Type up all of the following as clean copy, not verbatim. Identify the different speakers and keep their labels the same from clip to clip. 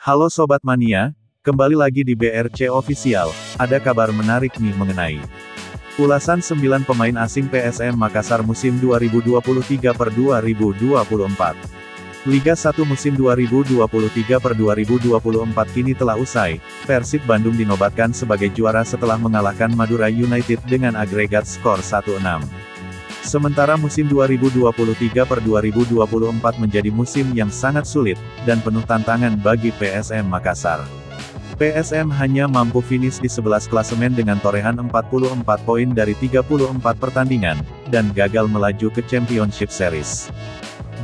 Speaker 1: Halo Sobat Mania, kembali lagi di BRC Official. Ada kabar menarik nih mengenai ulasan 9 pemain asing PSM Makassar musim 2023/2024. Liga 1 musim 2023/2024 kini telah usai. Persib Bandung dinobatkan sebagai juara setelah mengalahkan Madura United dengan agregat skor 1-6. Sementara musim 2023/2024 menjadi musim yang sangat sulit, dan penuh tantangan bagi PSM Makassar. PSM hanya mampu finish di 11 klasemen dengan torehan 44 poin dari 34 pertandingan, dan gagal melaju ke Championship Series.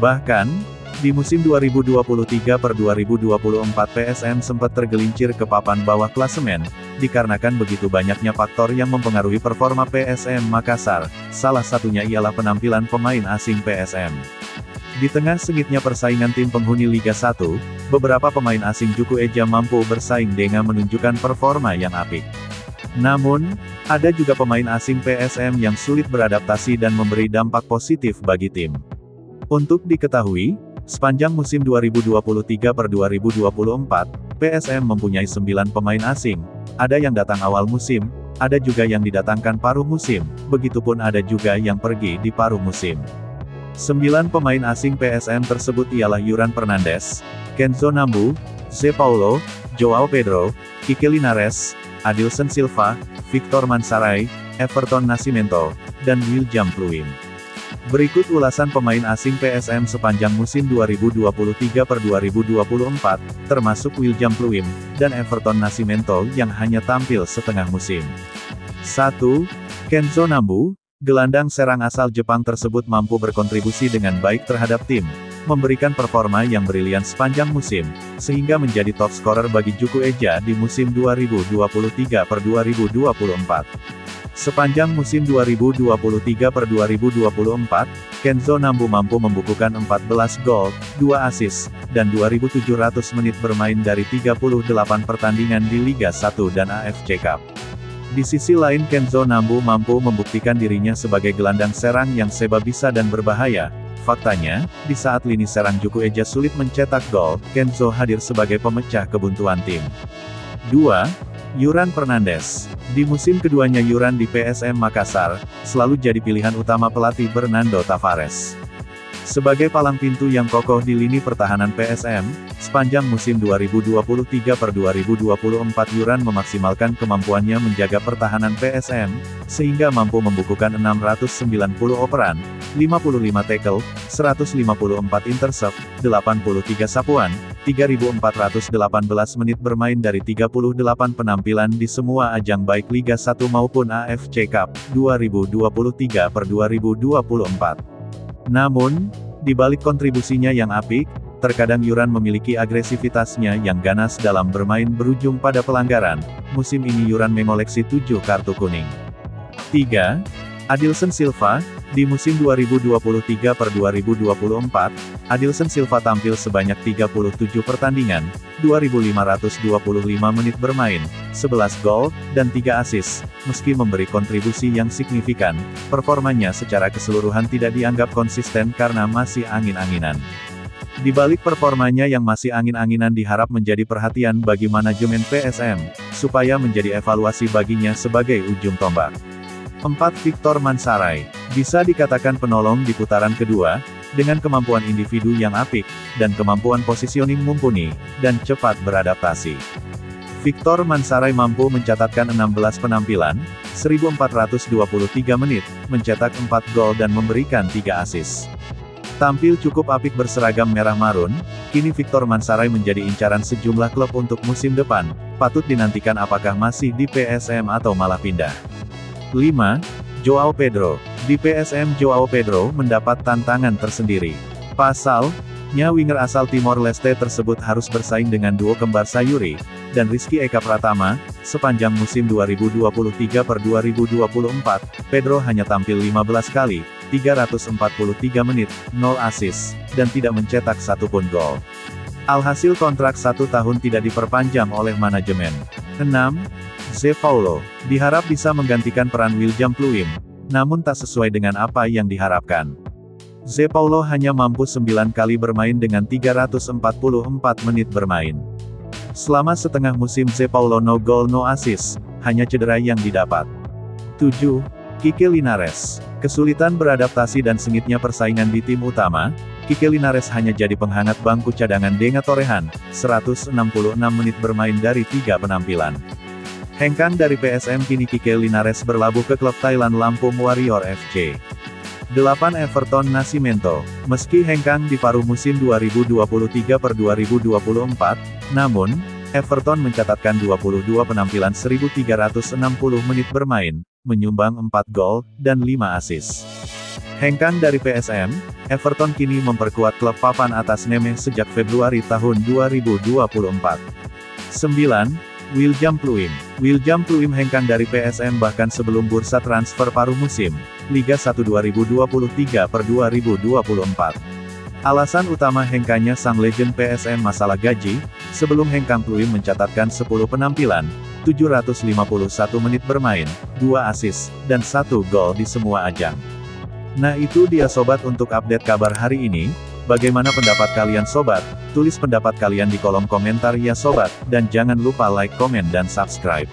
Speaker 1: Bahkan, di musim 2023/2024 PSM sempat tergelincir ke papan bawah klasemen, dikarenakan begitu banyaknya faktor yang mempengaruhi performa PSM Makassar, salah satunya ialah penampilan pemain asing PSM. Di tengah sengitnya persaingan tim penghuni Liga 1, beberapa pemain asing Juku Eja mampu bersaing dengan menunjukkan performa yang apik. Namun, ada juga pemain asing PSM yang sulit beradaptasi dan memberi dampak positif bagi tim. Untuk diketahui, sepanjang musim 2023/2024, PSM mempunyai 9 pemain asing. Ada yang datang awal musim, ada juga yang didatangkan paruh musim, begitupun ada juga yang pergi di paruh musim. 9 pemain asing PSM tersebut ialah Yuran Fernandes, Kenzo Nambu, Zé Paulo, Joao Pedro, Kike Linares, Adilson Silva, Victor Mansaray, Everton Nascimento, dan William Pluim. Berikut ulasan pemain asing PSM sepanjang musim 2023/2024, termasuk William Pluim, dan Everton Nascimento yang hanya tampil setengah musim. 1. Kenzo Nambu, gelandang serang asal Jepang tersebut mampu berkontribusi dengan baik terhadap tim, memberikan performa yang brilian sepanjang musim, sehingga menjadi top scorer bagi Juku Eja di musim 2023/2024. Sepanjang musim 2023/2024, Kenzo Nambu mampu membukukan 14 gol, 2 assist, dan 2.700 menit bermain dari 38 pertandingan di Liga 1 dan AFC Cup. Di sisi lain Kenzo Nambu mampu membuktikan dirinya sebagai gelandang serang yang sebabisa dan berbahaya. Faktanya, di saat lini serang Juku Eja sulit mencetak gol, Kenzo hadir sebagai pemecah kebuntuan tim. 2. Yuran Fernandes. Di musim keduanya Yuran di PSM Makassar, selalu jadi pilihan utama pelatih Fernando Tavares. Sebagai palang pintu yang kokoh di lini pertahanan PSM, sepanjang musim 2023/2024 Yuran memaksimalkan kemampuannya menjaga pertahanan PSM, sehingga mampu membukukan 690 operan, 55 tackle, 154 intercept, 83 sapuan, 3.418 menit bermain dari 38 penampilan di semua ajang baik Liga 1 maupun AFC Cup 2023/2024. Namun, di balik kontribusinya yang apik, terkadang Yuran memiliki agresivitasnya yang ganas dalam bermain berujung pada pelanggaran. Musim ini Yuran mengoleksi 7 kartu kuning. 3. Adilson Silva. Di musim 2023/2024, Adilson Silva tampil sebanyak 37 pertandingan, 2.525 menit bermain, 11 gol, dan 3 assist. Meski memberi kontribusi yang signifikan, performanya secara keseluruhan tidak dianggap konsisten karena masih angin-anginan. Di balik performanya yang masih angin-anginan diharap menjadi perhatian bagi manajemen PSM, supaya menjadi evaluasi baginya sebagai ujung tombak. 4. Victor Mansaray. Bisa dikatakan penolong di putaran kedua, dengan kemampuan individu yang apik, dan kemampuan positioning mumpuni, dan cepat beradaptasi. Victor Mansaray mampu mencatatkan 16 penampilan, 1.423 menit, mencetak 4 gol dan memberikan 3 assist. Tampil cukup apik berseragam merah marun, kini Victor Mansaray menjadi incaran sejumlah klub untuk musim depan, patut dinantikan apakah masih di PSM atau malah pindah. 5. Joao Pedro. Di PSM Joao Pedro mendapat tantangan tersendiri. Pasalnya winger asal Timor Leste tersebut harus bersaing dengan duo kembar Sayuri dan Rizky Eka Pratama. Sepanjang musim 2023/2024, Pedro hanya tampil 15 kali, 343 menit, 0 assist, dan tidak mencetak satupun gol. Alhasil kontrak 1 tahun tidak diperpanjang oleh manajemen. 6. Zé Paulo. Diharap bisa menggantikan peran William Pluim, namun tak sesuai dengan apa yang diharapkan. Zé Paulo hanya mampu 9 kali bermain dengan 344 menit bermain. Selama setengah musim Ze Paulo no gol no assist, hanya cedera yang didapat. 7. Kike Linares. Kesulitan beradaptasi dan sengitnya persaingan di tim utama, Kike Linares hanya jadi penghangat bangku cadangan Denga Torehan, 166 menit bermain dari 3 penampilan. Hengkang dari PSM kini Kike Linares berlabuh ke klub Thailand Lampung Warrior FC. 8. Everton Nascimento. Meski hengkang di paruh musim 2023/2024, namun, Everton mencatatkan 22 penampilan 1.360 menit bermain, menyumbang 4 gol, dan 5 assist. Hengkang dari PSM, Everton kini memperkuat klub papan atas Nemeh sejak Februari tahun 2024. 9. William Pluim. William Pluim hengkang dari PSM bahkan sebelum bursa transfer paruh musim, Liga 1 2023/2024. Alasan utama hengkangnya sang legend PSM masalah gaji, sebelum hengkang Pluim mencatatkan 10 penampilan, 751 menit bermain, 2 assist, dan 1 gol di semua ajang. Nah itu dia sobat untuk update kabar hari ini, bagaimana pendapat kalian sobat? Tulis pendapat kalian di kolom komentar ya sobat, dan jangan lupa like, komen dan subscribe.